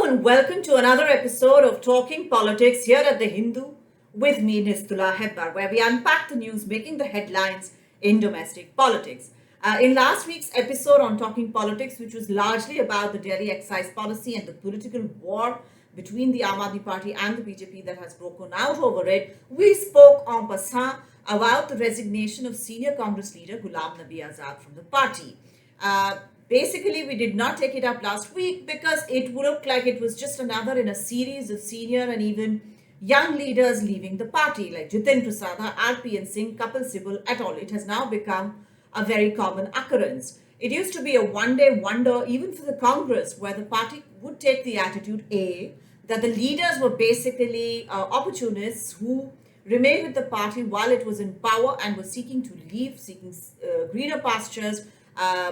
and welcome to another episode of Talking Politics here at The Hindu with me, Nistula Hebbar, where we unpack the news making the headlines in domestic politics. In last week's episode on Talking Politics, which was largely about the Delhi excise policy and the political war between the Aam Aadmi Party and the BJP that has broken out over it, we spoke en passant about the resignation of senior Congress leader Ghulam Nabi Azad from the party. Basically, we did not take it up last week because it looked like it was just another in a series of senior and even young leaders leaving the party, like Jitin Prasada, RPN Singh, Kapil Sibal, et al. It has now become a very common occurrence. It used to be a one-day wonder, even for the Congress, where the party would take the attitude, A, that the leaders were basically opportunists who remained with the party while it was in power and were seeking to leave, seeking greener pastures,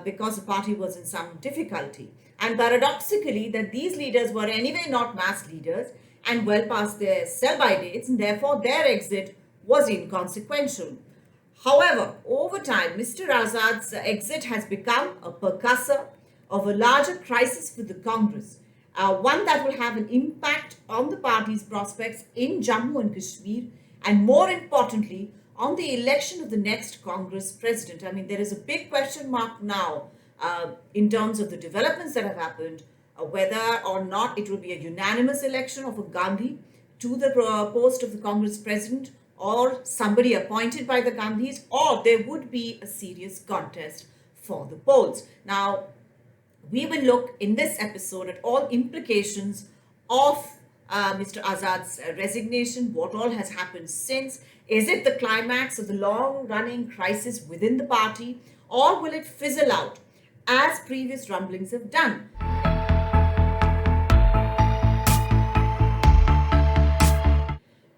because the party was in some difficulty. And paradoxically, that these leaders were anyway not mass leaders and well past their sell-by dates, and therefore their exit was inconsequential. However, over time, Mr. Azad's exit has become a percussor of a larger crisis for the Congress, one that will have an impact on the party's prospects in Jammu and Kashmir, and more importantly, on the election of the next Congress president. I mean, there is a big question mark now in terms of the developments that have happened, whether or not it will be a unanimous election of a Gandhi to the post of the Congress president, or somebody appointed by the Gandhis, or there would be a serious contest for the polls. Now, we will look in this episode at all implications of Mr. Azad's resignation, what all has happened since. Is it the climax of the long-running crisis within the party, or will it fizzle out as previous rumblings have done?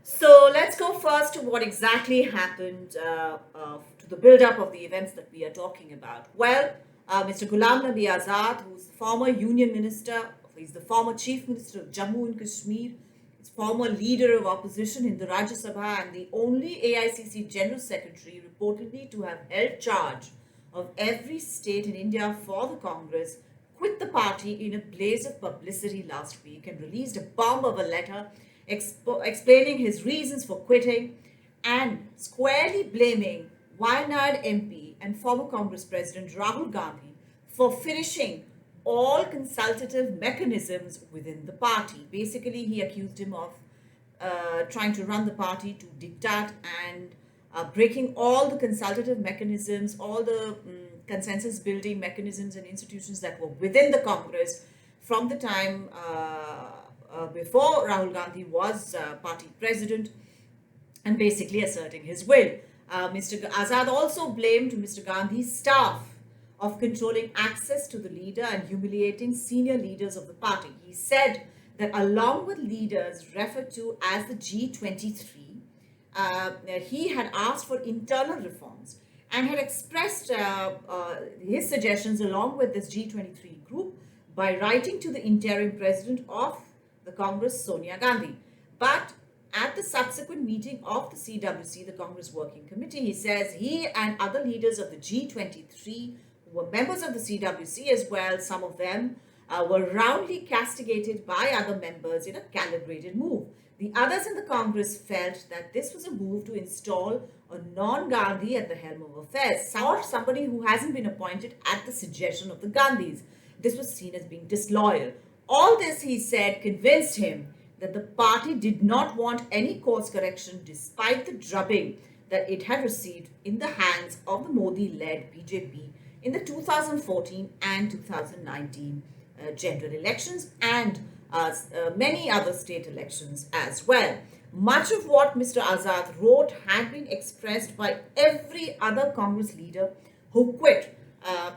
So let's go first to what exactly happened to the build-up of the events that we are talking about. Well, Mr. Ghulam Nabi Azad, who's the former union minister, he's the former chief minister of Jammu and Kashmir, he's former leader of opposition in the Rajya Sabha, and the only AICC general secretary reportedly to have held charge of every state in India for the Congress, quit the party in a blaze of publicity last week and released a bomb of a letter explaining his reasons for quitting and squarely blaming Wayanad MP and former Congress President Rahul Gandhi for finishing all consultative mechanisms within the party. Basically, he accused him of trying to run the party to diktat and breaking all the consultative mechanisms, all the consensus building mechanisms and institutions that were within the Congress from the time before Rahul Gandhi was party president, and basically asserting his will. Mr. Azad also blamed Mr. Gandhi's staff of controlling access to the leader and humiliating senior leaders of the party. He said that along with leaders referred to as the G23, he had asked for internal reforms and had expressed his suggestions along with this G23 group by writing to the interim president of the Congress, Sonia Gandhi. But at the subsequent meeting of the CWC, the Congress Working Committee, he says he and other leaders of the G23 who were members of the CWC as well, some of them were roundly castigated by other members in a calibrated move. The others in the Congress felt that this was a move to install a non-Gandhi at the helm of affairs, or somebody who hasn't been appointed at the suggestion of the Gandhis. This was seen as being disloyal. All this, he said, convinced him that the party did not want any course correction despite the drubbing that it had received in the hands of the Modi-led BJP in the 2014 and 2019 general elections and many other state elections as well. Much of what Mr. Azad wrote had been expressed by every other Congress leader who quit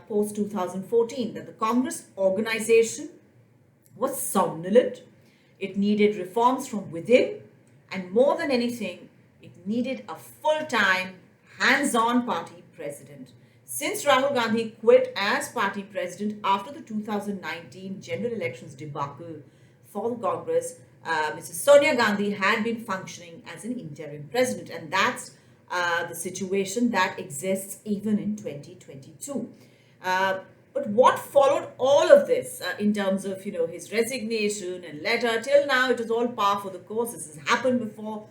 post-2014, that the Congress organization was somnolent, it needed reforms from within, and more than anything, it needed a full-time, hands-on party president. Since Rahul Gandhi quit as party president after the 2019 general elections debacle for the Congress, Mrs. Sonia Gandhi had been functioning as an interim president, and that's the situation that exists even in 2022. But what followed all of this? in terms of, his resignation and letter. Till now, it is all par for the course. This has happened before.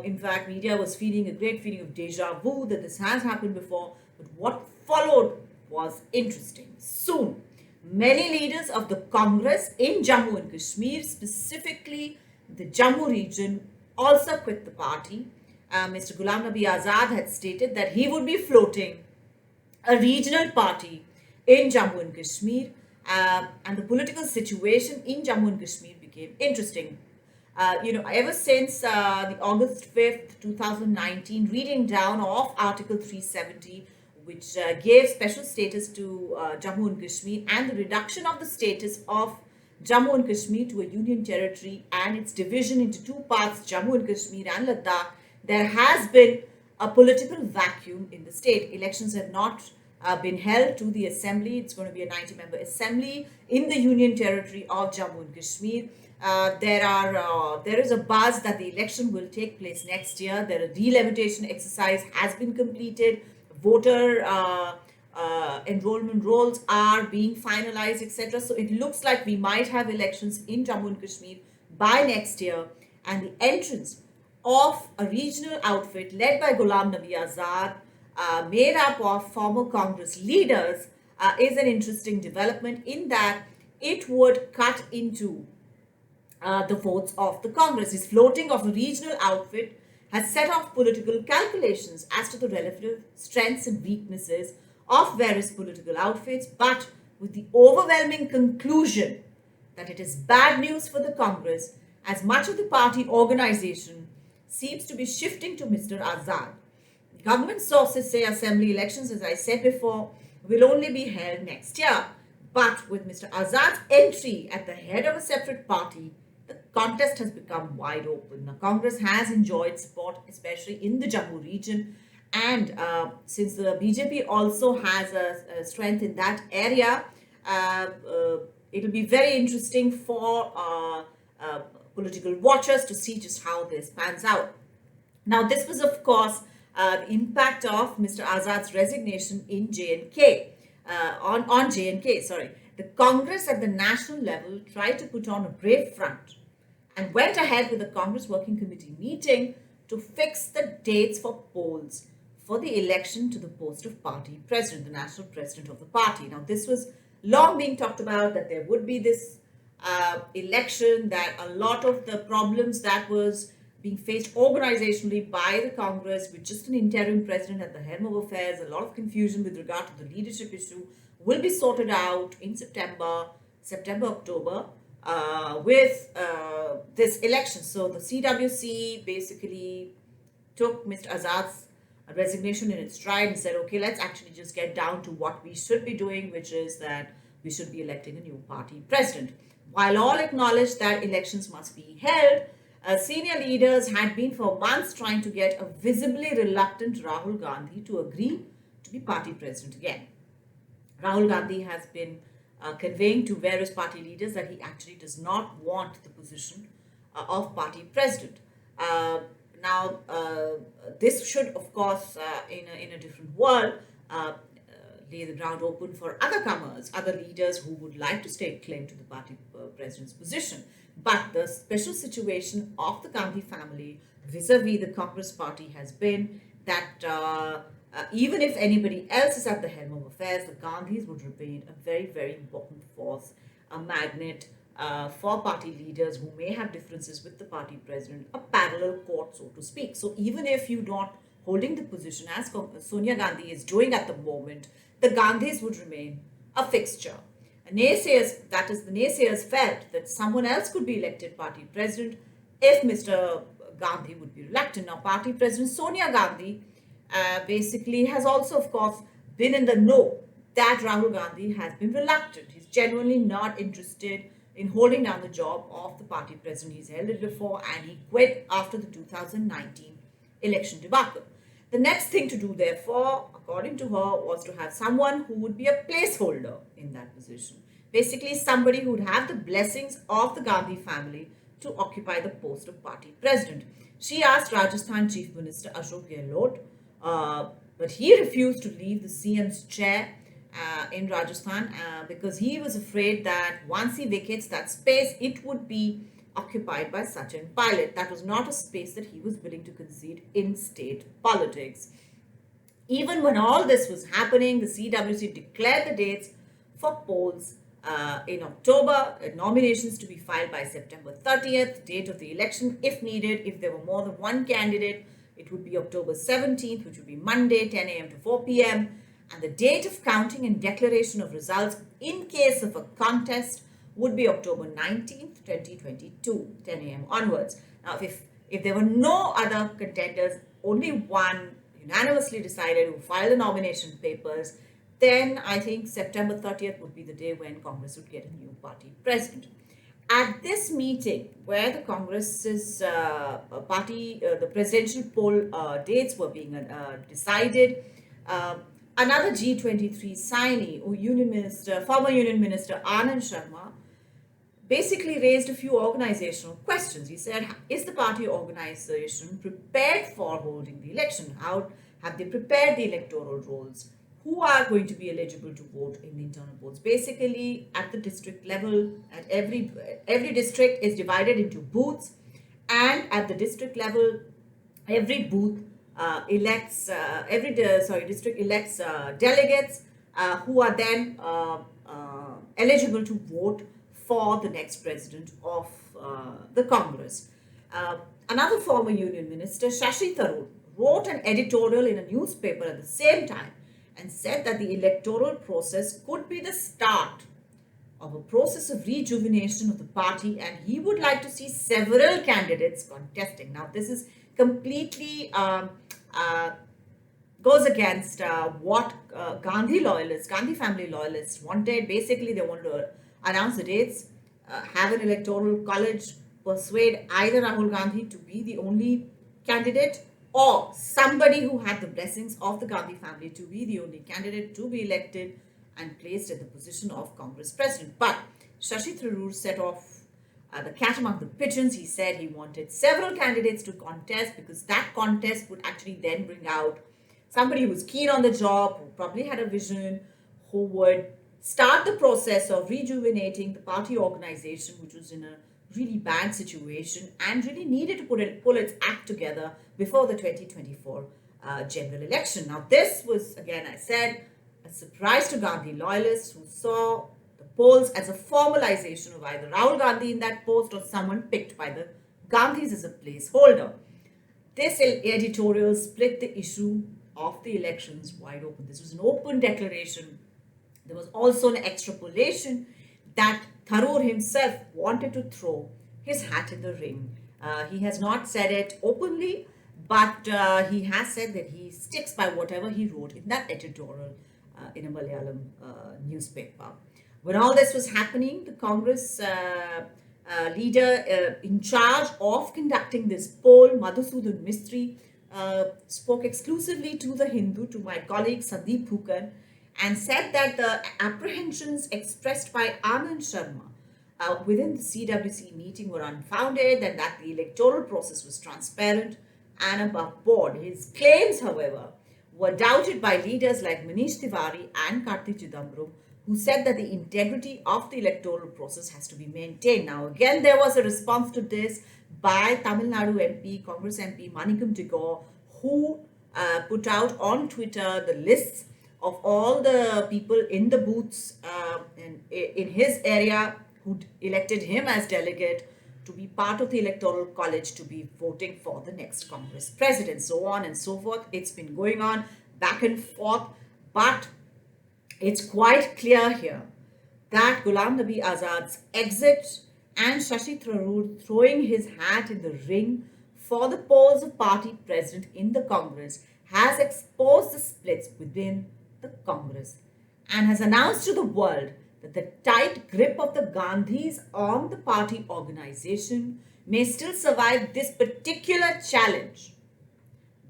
In fact, media was feeling a great feeling of deja vu that this has happened before. But what followed was interesting. Soon, many leaders of the Congress in Jammu and Kashmir, specifically the Jammu region, also quit the party. Mr. Ghulam Nabi Azad had stated that he would be floating a regional party in Jammu and Kashmir, and the political situation in Jammu and Kashmir became interesting. Ever since the August 5th, 2019, reading down of Article 370, which gave special status to Jammu and Kashmir, and the reduction of the status of Jammu and Kashmir to a union territory and its division into two parts, Jammu and Kashmir and Ladakh, there has been a political vacuum in the state. Elections have not been held to the assembly. It's going to be a 90-member assembly in the union territory of Jammu and Kashmir. There is a buzz that the election will take place next year. The delimitation exercise has been completed. Voter enrollment rolls are being finalized, etc. So it looks like we might have elections in Jammu and Kashmir by next year, and the entrance of a regional outfit led by Ghulam Nabi Azad, made up of former Congress leaders, is an interesting development in that it would cut into the votes of the Congress. His floating of a regional outfit has set off political calculations as to the relative strengths and weaknesses of various political outfits, but with the overwhelming conclusion that it is bad news for the Congress, as much of the party organization seems to be shifting to Mr. Azad. Government sources say assembly elections, as I said before, will only be held next year. But with Mr. Azad's entry at the head of a separate party, the contest has become wide open. Now, Congress has enjoyed support, especially in the Jammu region. And since the BJP also has a strength in that area, it will be very interesting for political watchers to see just how this pans out. Now, this was, of course, the impact of Mr. Azad's resignation in J&K, on J&K, sorry. The Congress at the national level tried to put on a brave front and went ahead with the Congress Working Committee meeting to fix the dates for polls for the election to the post of party president, the national president of the party. Now, this was long being talked about, that there would be this election, that a lot of the problems that was being faced organizationally by the Congress with just an interim president at the helm of affairs, a lot of confusion with regard to the leadership issue, will be sorted out in September, October, with this election. So the CWC basically took Mr. Azad's resignation in its stride and said, okay, let's actually just get down to what we should be doing, which is that we should be electing a new party president. While all acknowledged that elections must be held, senior leaders had been for months trying to get a visibly reluctant Rahul Gandhi to agree to be party president again. Rahul Gandhi has been conveying to various party leaders that he actually does not want the position of party president. Now, this should, of course, in a different world, lay the ground open for other comers, other leaders who would like to stake claim to the party president's position. But the special situation of the Gandhi family vis-a-vis the Congress party has been that even if anybody else is at the helm of affairs, the Gandhis would remain a very, very important force, a magnet for party leaders who may have differences with the party president, a parallel court, so to speak. So even if you're not holding the position as Sonia Gandhi is doing at the moment, the Gandhis would remain a fixture. Naysayers, that is, the naysayers felt that someone else could be elected party president if Mr. Gandhi would be reluctant. Now, party president Sonia Gandhi basically has also, of course, been in the know that Rahul Gandhi has been reluctant. He's genuinely not interested in holding down the job of the party president. He's held it before and he quit after the 2019 election debacle. The next thing to do, therefore, according to her, was to have someone who would be a placeholder in that position. Basically, somebody who would have the blessings of the Gandhi family to occupy the post of party president. She asked Rajasthan Chief Minister Ashok Gehlot, but he refused to leave the CM's chair in Rajasthan because he was afraid that once he vacates that space, it would be occupied by Sachin Pilot. That was not a space that he was willing to concede in state politics. Even when all this was happening, the CWC declared the dates for polls in October, nominations to be filed by September 30th, date of the election if needed. If there were more than one candidate, it would be October 17th, which would be Monday, 10 a.m. to 4 p.m. And the date of counting and declaration of results in case of a contest would be October 19th, 2022, 10 a.m. onwards. Now, if there were no other contenders, only one unanimously decided who filed the nomination papers, then I think September 30th would be the day when Congress would get a new party president. At this meeting, where the Congress's the presidential poll dates were being decided, another G23 signee, former Union Minister Anand Sharma, basically raised a few organizational questions. He said, is the party organization prepared for holding the election? How have they prepared the electoral rolls? Who are going to be eligible to vote in the internal polls? Basically, at the district level, at every district is divided into booths, and at the district level, every booth district elects delegates who are then eligible to vote for the next president of the Congress. Another former union minister, Shashi Tharoor, wrote an editorial in a newspaper at the same time and said that the electoral process could be the start of a process of rejuvenation of the party, and he would like to see several candidates contesting. Now, this is completely goes against what Gandhi family loyalists wanted. Basically, they wanted to announce the dates, have an electoral college, persuade either Rahul Gandhi to be the only candidate or somebody who had the blessings of the Gandhi family to be the only candidate to be elected and placed in the position of Congress president. But Shashi Tharoor set off the cat among the pigeons. He said he wanted several candidates to contest because that contest would actually then bring out somebody who was keen on the job, who probably had a vision, who would start the process of rejuvenating the party organization, which was in a really bad situation and really needed to pull its act together before the 2024 general election. Now, this was, again, I said, a surprise to Gandhi loyalists who saw the polls as a formalization of either Rahul Gandhi in that post or someone picked by the Gandhis as a placeholder. This editorial split the issue of the elections wide open. This was an open declaration. There was also an extrapolation that Tharoor himself wanted to throw his hat in the ring. He has not said it openly, but he has said that he sticks by whatever he wrote in that editorial in a Malayalam newspaper. When all this was happening, the Congress leader in charge of conducting this poll, Madhusudan Mistry, spoke exclusively to the Hindu, to my colleague Sandeep Phukar, and said that the apprehensions expressed by Anand Sharma within the CWC meeting were unfounded, and that the electoral process was transparent and above board. His claims, however, were doubted by leaders like Manish Tiwari and Karti Chidambaram, who said that the integrity of the electoral process has to be maintained. Now, again, there was a response to this by Tamil Nadu MP, Congress MP Manikam Tigor, who put out on Twitter the lists of all the people in the booths in his area who elected him as delegate to be part of the electoral college to be voting for the next Congress president, so on and so forth. It's been going on back and forth, but it's quite clear here that Ghulam Nabi Azad's exit and Shashi Tharoor throwing his hat in the ring for the polls of party president in the Congress has exposed the splits within the Congress and has announced to the world that the tight grip of the Gandhis on the party organization may still survive this particular challenge,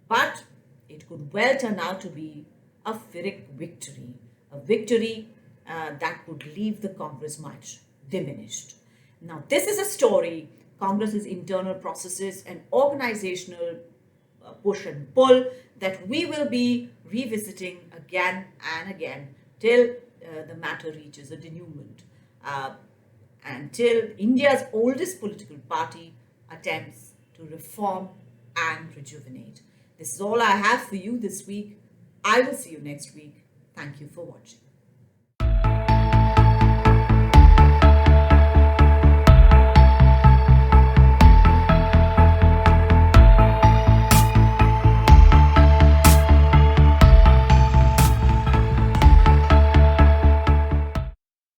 but it could well turn out to be a Pyrrhic victory, a victory that would leave the Congress much diminished. Now, this is a story, Congress's internal processes and organizational push and pull, that we will be revisiting again and again till the matter reaches a denouement, uh, and till India's oldest political party attempts to reform and rejuvenate. This is all I have for you this week. I will see you next week. Thank you for watching.